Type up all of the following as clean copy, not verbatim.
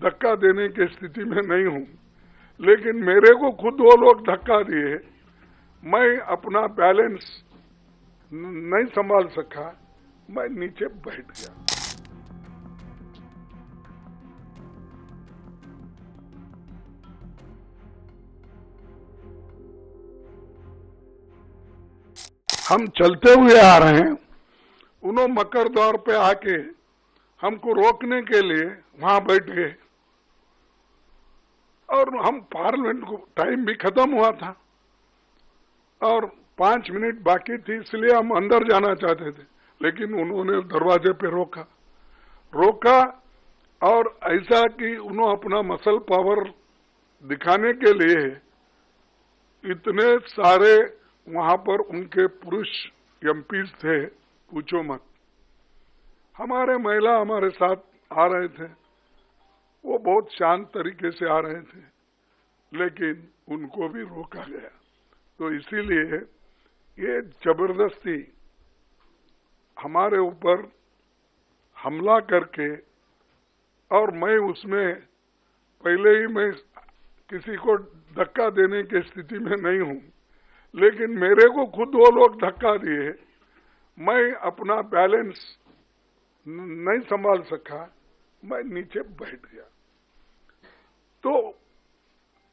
धक्का देने की स्थिति में नहीं हूं, लेकिन मेरे को खुद वो लोग धक्का दिए, मैं अपना बैलेंस नहीं संभाल सका, मैं नीचे बैठ गया। हम चलते हुए आ रहे हैं, उन्होंने मकर द्वार पे आके हमको रोकने के लिए वहां बैठ गए और हम पार्लियामेंट को टाइम भी खत्म हुआ था और 5 मिनट बाकी थी, इसलिए हम अंदर जाना चाहते थे, लेकिन उन्होंने दरवाजे पे रोका और ऐसा कि उन्होंने अपना मसल पावर दिखाने के लिए इतने सारे वहां पर उनके पुरुष एमपीज थे, पूछो मत। हमारे महिला हमारे साथ आ रहे थे, वो बहुत शांत तरीके से आ रहे थे, लेकिन उनको भी रोका गया। तो इसीलिए ये जबरदस्ती हमारे ऊपर हमला करके, और मैं उसमें पहले ही मैं किसी को धक्का देने की स्थिति में नहीं हूं, लेकिन मेरे को खुद वो लोग धक्का दिए, मैं अपना बैलेंस नहीं संभाल सका, मैं नीचे बैठ गया। तो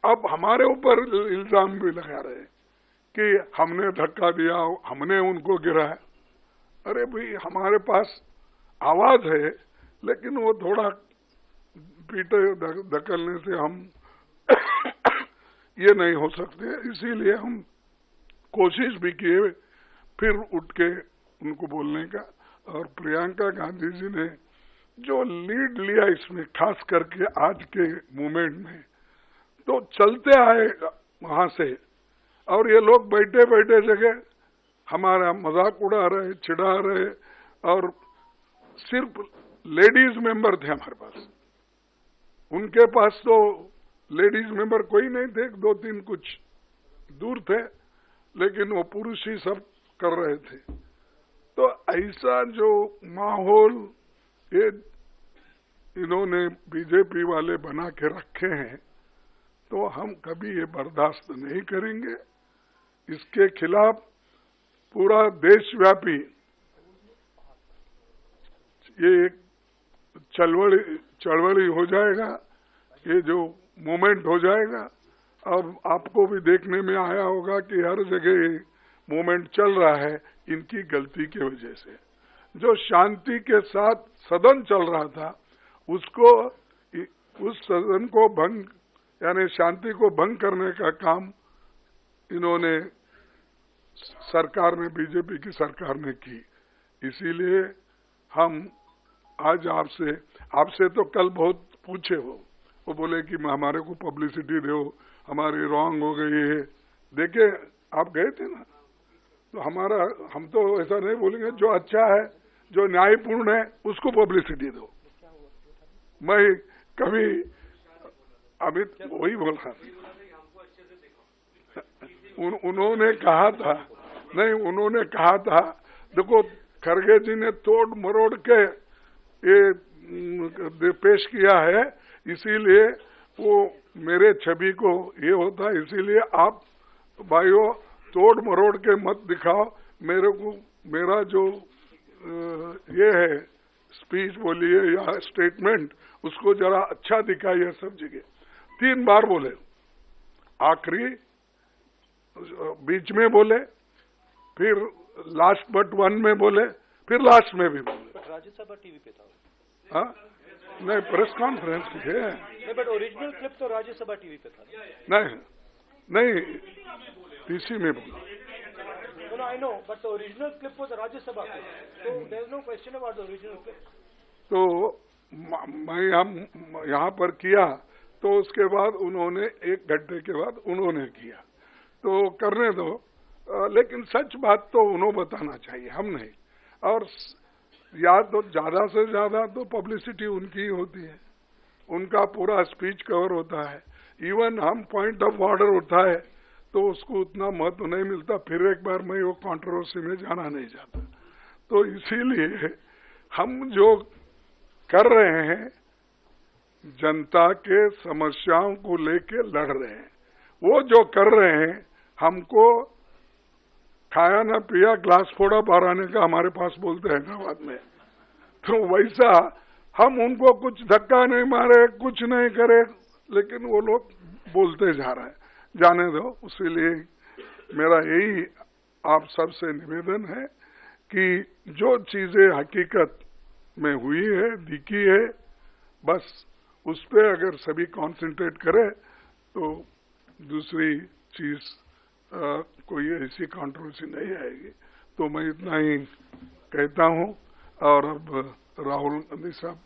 अब हमारे ऊपर इल्जाम भी लगा रहे कि हमने धक्का दिया, हमने उनको गिराया। अरे भाई, हमारे पास आवाज है, लेकिन वो थोड़ा पीटे धकेलने से हम ये नहीं हो सकते, इसीलिए हम कोशिश भी किए फिर उठ के उनको बोलने का। और प्रियंका गांधी जी ने जो लीड लिया इसमें, खास करके आज के मूवमेंट में, तो चलते आए वहां से, और ये लोग बैठे बैठे जगह हमारा मजाक उड़ा रहे, चिढ़ा रहे, और सिर्फ लेडीज मेंबर थे हमारे पास। उनके पास तो लेडीज मेंबर कोई नहीं थे, 2-3 कुछ दूर थे, लेकिन वो पुरुष ही सब कर रहे थे। तो ऐसा जो माहौल ये इन्होंने बीजेपी वाले बना के रखे हैं, तो हम कभी ये बर्दाश्त नहीं करेंगे। इसके खिलाफ पूरा देशव्यापी ये एक चळवळी हो जाएगा, ये जो मूवमेंट हो जाएगा। अब आपको भी देखने में आया होगा कि हर जगह मूवमेंट चल रहा है इनकी गलती की वजह से। जो शांति के साथ सदन चल रहा था, उसको, उस सदन को भंग, यानी शांति को भंग करने का काम इन्होंने सरकार ने, बीजेपी की सरकार ने की। इसीलिए हम आज आपसे तो कल बहुत पूछे वो बोले कि हमारे को पब्लिसिटी दो, हमारी रॉन्ग हो गई है। देखिए, आप गए थे ना, तो हम तो ऐसा नहीं बोलेंगे, जो अच्छा है, जो न्यायपूर्ण है, उसको पब्लिसिटी दो। मैं कभी अभी वही बोल रहा था, उन्होंने कहा था, नहीं, उन्होंने कहा था, देखो खरगे जी ने तोड़ मरोड़ के ये पेश किया है, इसीलिए वो मेरे छवि को ये होता है, इसीलिए आप भाइयों तोड़ मरोड़ के मत दिखाओ मेरे को। मेरा जो ये है स्पीच बोलिए या स्टेटमेंट, उसको जरा अच्छा दिखाइए सब जगह। 3 बार बोले, आखिरी, बीच में बोले, फिर लास्ट बट वन में बोले, फिर लास्ट में भी बोले। राज्यसभा टीवी पे था। हाँ, नहीं, प्रेस कॉन्फ्रेंस है नहीं, बट ओरिजिनल क्लिप तो राज्यसभा टीवी पे था। नहीं, टीसी में बोला। No, I know, but the original clip was Rajya Sabha clip, so there is no question about the original clip. तो मैं हम यहाँ पर किया, तो उसके बाद उन्होंने 1 घंटे के बाद उन्होंने किया, तो करने दो, लेकिन सच बात तो उन्होंने बताना चाहिए, हम नहीं। और या तो ज्यादा से ज्यादा तो पब्लिसिटी उनकी ही होती है, उनका पूरा स्पीच कवर होता है। इवन हम पॉइंट ऑफ ऑर्डर उठाए तो उसको उतना महत्व नहीं मिलता, फिर एक बार मैं वो कंट्रोवर्सी में जाना नहीं चाहता। तो इसीलिए हम जो कर रहे हैं जनता के समस्याओं को लेके लड़ रहे हैं। वो जो कर रहे हैं, हमको खाया ना पिया ग्लास फोड़ा बाहर आने का हमारे पास बोलते हैं हैदराबाद में, तो वैसा हम उनको कुछ धक्का नहीं मारे, कुछ नहीं करे, लेकिन वो लोग बोलते जा रहे हैं। जाने दो। इसीलिए मेरा यही आप सबसे निवेदन है कि जो चीजें हकीकत में हुई है, दिखी है, बस उस पे अगर सभी कंसंट्रेट करें तो दूसरी चीज कोई ऐसी कंट्रोवर्सी नहीं आएगी। तो मैं इतना ही कहता हूं। और अब राहुल गांधी साहब